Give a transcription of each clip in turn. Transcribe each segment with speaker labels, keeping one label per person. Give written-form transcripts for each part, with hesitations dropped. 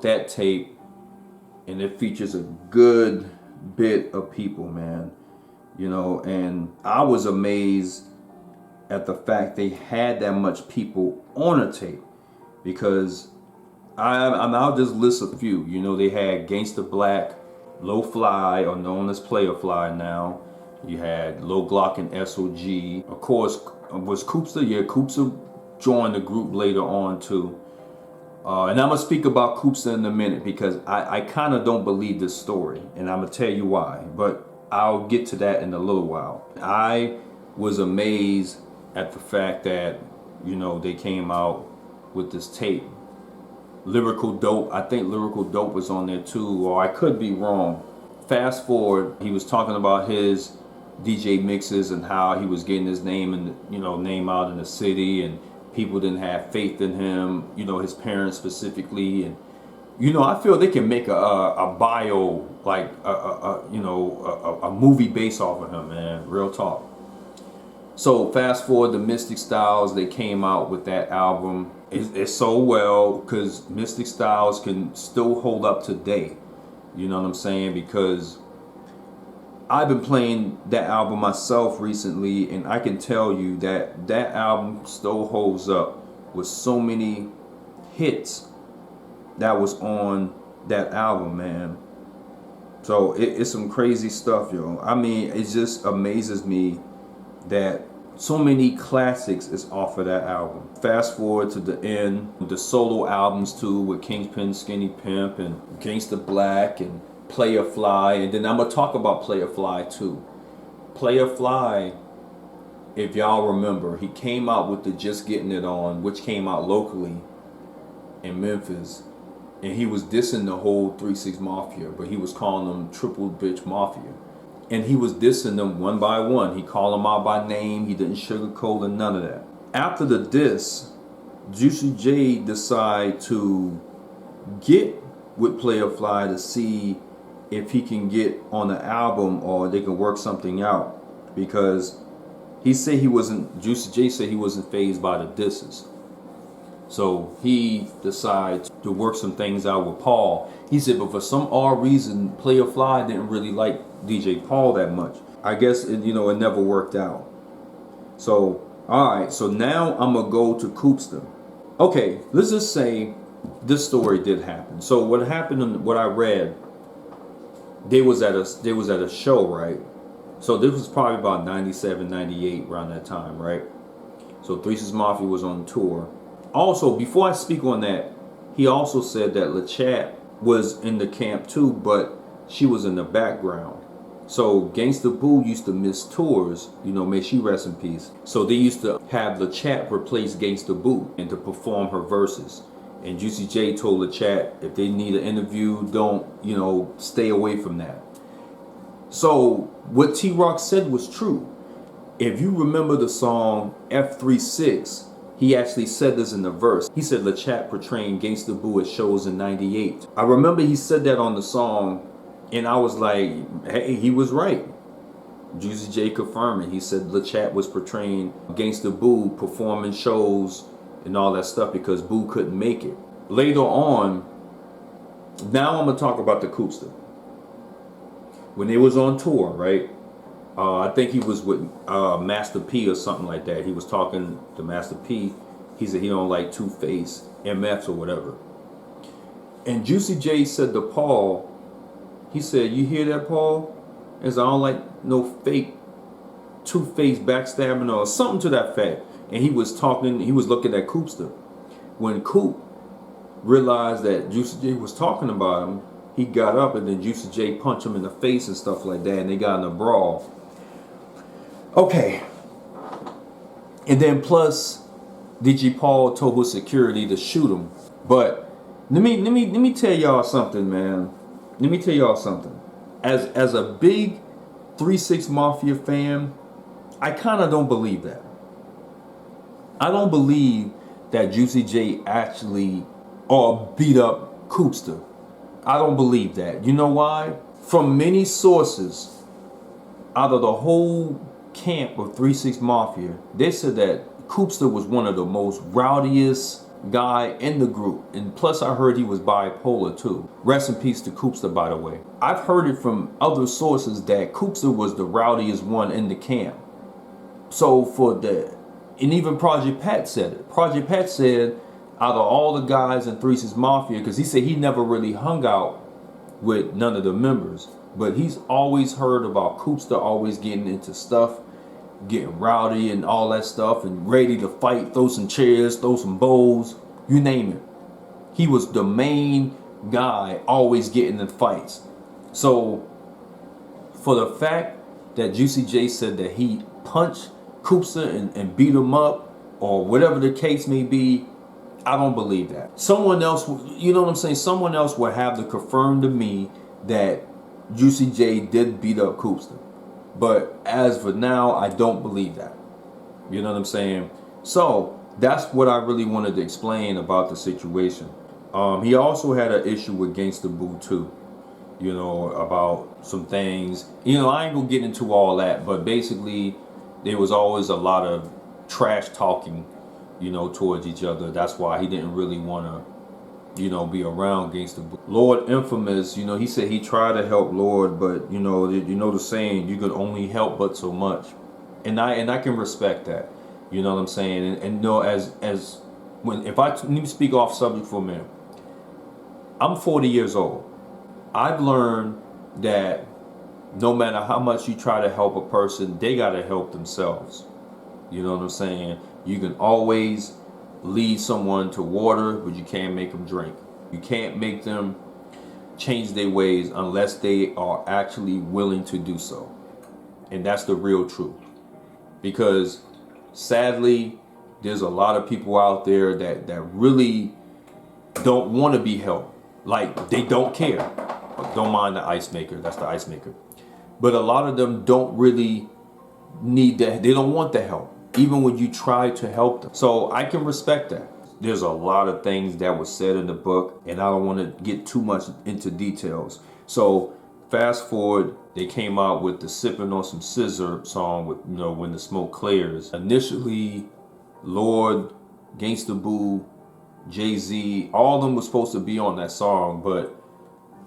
Speaker 1: That tape, and it features a good bit of people, man. And I was amazed at the fact they had that much people on a tape because I'll just list a few. They had Gangsta Black, Low Fly, or known as Player Fly now. You had Low Glock and SOG. Of course, was Koopster? Yeah, Koopster joined the group later on too. And I'm going to speak about Koopster in a minute because I kind of don't believe this story. And I'm going to tell you why. But I'll get to that in a little while. I was amazed at the fact that, they came out with this tape. Lyrical Dope, I think Lyrical Dope was on there too, or I could be wrong. Fast forward, he was talking about his DJ mixes and how he was getting his name name out in the city, and people didn't have faith in him, his parents specifically. And I feel they can make a bio, like a movie based off of him, man. Real talk. So fast forward to Mystic Styles, they came out with that album. It's so well because Mystic Styles can still hold up today. You know what I'm saying? Because I've been playing that album myself recently, and I can tell you that that album still holds up with so many hits that was on that album, man. So it's some crazy stuff, yo. I mean, it just amazes me that so many classics is off of that album. Fast forward to the end, the solo albums too, with Kingpin, Skinny Pimp, and Gangsta Black, and Player Fly. And then I'm gonna talk about Player Fly too. Player Fly, if y'all remember, he came out with the Just Getting It On, which came out locally in Memphis. And he was dissing the whole 3-6 Mafia, but he was calling them Triple Bitch Mafia. And he was dissing them one by one. He called them out by name. He didn't sugarcoat and none of that. After the diss, Juicy J decided to get with Player Fly to see if he can get on the album or they can work something out. Because Juicy J said he wasn't fazed by the disses. So he decided to work some things out with Paul. He said, but for some odd reason, Player Fly didn't really like DJ Paul that much. I guess it never worked out. So, all right. So now I'm gonna go to Koopster. Okay, let's just say this story did happen. So what happened and what I read, they was at a show, right? So this was probably about 97, 98 around that time, right? So 3-6 Mafia was on tour. Also, before I speak on that, he also said that LaChat was in the camp too, but she was in the background. So Gangsta Boo used to miss tours, may she rest in peace. So they used to have LaChat replace Gangsta Boo and to perform her verses. And Juicy J told LaChat if they need an interview, don't, stay away from that. So what T-Rock said was true. If you remember the song F36, he actually said this in the verse. He said LaChat portraying Gangsta Boo at shows in 98. I remember he said that on the song, and I was like, hey, he was right. Juicy J confirming. He said LaChat was portraying Gangsta Boo performing shows and all that stuff because Boo couldn't make it. Later on, now I'm going to talk about the Koopster. When they was on tour, right? I think he was with Master P or something like that. He was talking to Master P. He said he don't like Two-Face, MFs or whatever. And Juicy J said to Paul, he said, you hear that, Paul? As I don't like no fake Two-Face backstabbing or something to that fact. And he was looking at Koopster. When Coop realized that Juicy J was talking about him, he got up and then Juicy J punched him in the face and stuff like that, and they got in a brawl. Okay. And then plus, DJ Paul told his security to shoot him. But let me tell y'all something, man. Let me tell y'all something. As a big 3-6 Mafia fan, I kind of don't believe that. I don't believe that Juicy J actually beat up Koopster. I don't believe that. You know why? From many sources, out of the whole camp of 3-6 Mafia, they said that Koopster was one of the most rowdiest guy in the group. And plus I heard he was bipolar too. Rest in peace to Koopster, by the way. I've heard it from other sources that Koopster was the rowdiest one in the camp. So and even Project Pat said it. Project Pat said out of all the guys in 3 6 Mafia, because he said he never really hung out with none of the members, but he's always heard about Koopster always getting into stuff, getting rowdy and all that stuff, and ready to fight, throw some chairs, throw some bowls, you name it. He was the main guy always getting in fights. So for the fact that Juicy J said that he punched Koopster and beat him up, or whatever the case may be, I don't believe that. Someone else, you know what I'm saying? Someone else will have to confirm to me that Juicy J did beat up Koopster. But as for now, I don't believe that. You know what I'm saying? So that's what I really wanted to explain about the situation. He also had an issue with Gangsta Boo too. You know, about some things. You know, I ain't gonna get into all that, but basically there was always a lot of trash talking, you know, towards each other. That's why he didn't really want to, you know, be around Gangsta Boo. Lord Infamous, you know, he said he tried to help Lord, but you know the saying, you can only help but so much, and I can respect that. You know what I'm saying? And no, if I need to speak off subject for a minute, I'm 40 years old. I've learned that no matter how much you try to help a person, they got to help themselves. You know what I'm saying? You can always lead someone to water, but you can't make them drink. You can't make them change their ways unless they are actually willing to do so. And that's the real truth. Because sadly, there's a lot of people out there that really don't want to be helped. Like, they don't care. Don't mind the ice maker. That's the ice maker. But a lot of them don't really need that. They don't want the help, even when you try to help them. So I can respect that. There's a lot of things that was said in the book, and I don't want to get too much into details. So fast forward, they came out with the Sipping on Some Scissor song with, you know, When the Smoke Clears. Initially, Lord, Gangsta Boo, Jay-Z, all of them were supposed to be on that song, but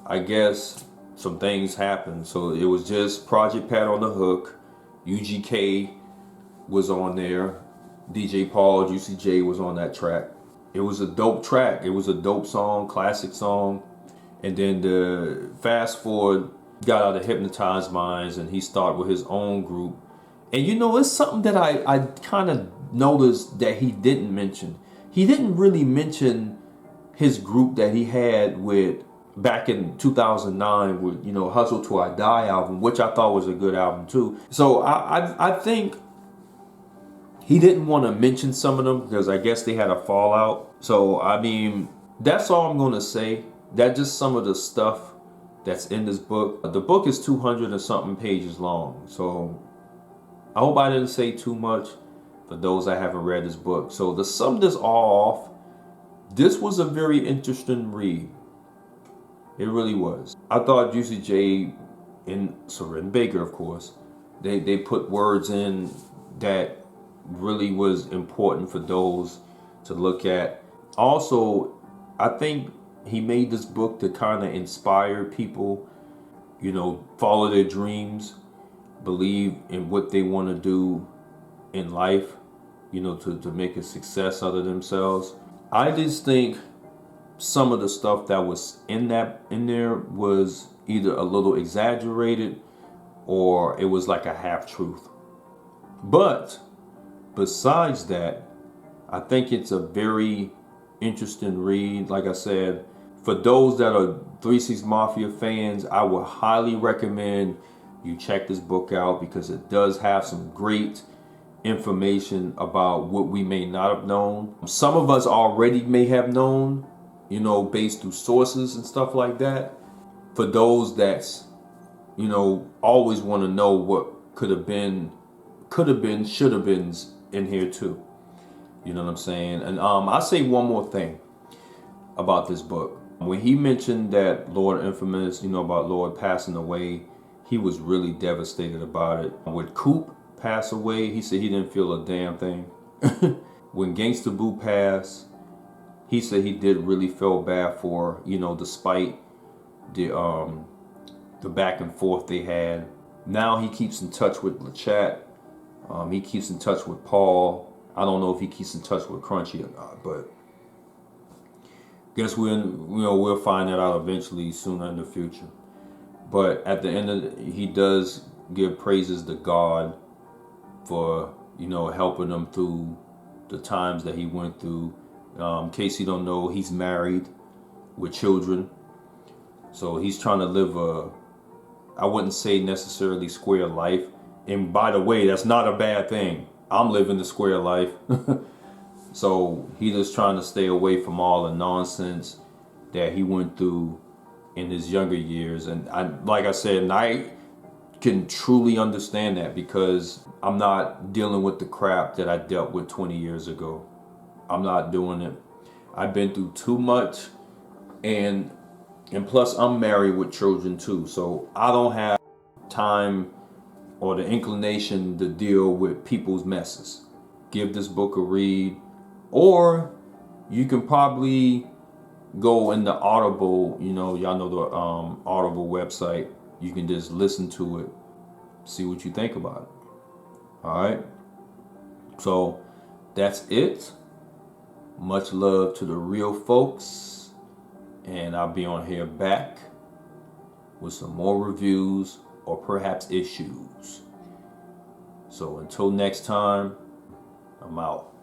Speaker 1: I guess some things happened. So it was just Project Pat on the hook. UGK was on there. DJ Paul, Juicy J was on that track. It was a dope track. It was a dope song, classic song. And then the fast forward, got out of Hypnotized Minds, and he started with his own group. And you know, it's something that I kind of noticed that he didn't mention. He didn't really mention his group that he had with back in 2009 with, you know, Hustle Till I Die album, which I thought was a good album too. So I think he didn't want to mention some of them because I guess they had a fallout. So I mean, that's all I'm going to say. That's just some of the stuff that's in this book. The book is 200 and something pages long. So I hope I didn't say too much for those that haven't read this book. So to sum this all off, this was a very interesting read. It really was. I thought Juicy J and Soren Baker, of course, they put words in that really was important for those to look at. Also, I think he made this book to kind of inspire people, you know, follow their dreams, believe in what they want to do in life, you know, to make a success out of themselves. I just think some of the stuff that was in there was either a little exaggerated or it was like a half-truth. But besides that, I think it's a very interesting read. Like I said, for those that are 3 6 Mafia fans, I would highly recommend you check this book out because it does have some great information about what we may not have known. Some of us already may have known, you know, based through sources and stuff like that. For those that's, you know, always want to know what could have been, should have been in here too. You know what I'm saying? And I'll say one more thing about this book. When he mentioned that Lord Infamous, you know, about Lord passing away, he was really devastated about it. With Coop pass away, he said he didn't feel a damn thing. When Gangsta Boo passed, he said he did really feel bad for, despite the back and forth they had. Now he keeps in touch with LeChat. He keeps in touch with Paul. I don't know if he keeps in touch with Crunchy or not, but guess we'll find that out eventually, sooner in the future. But at the end of he does give praises to God for helping him through the times that he went through. In case you don't know, he's married with children, so he's trying to live I wouldn't say necessarily square life. And by the way, that's not a bad thing. I'm living the square life. So he's just trying to stay away from all the nonsense that he went through in his younger years. And like I said, I can truly understand that, because I'm not dealing with the crap that I dealt with 20 years ago. I'm not doing it. I've been through too much, and plus I'm married with children too, so I don't have time or the inclination to deal with people's messes. Give this book a read, or you can probably go in the Audible, y'all know the Audible website. You can just listen to it, see what you think about it. All right. So that's it. Much love to the real folks, and I'll be on here back with some more reviews or perhaps issues. So until next time, I'm out.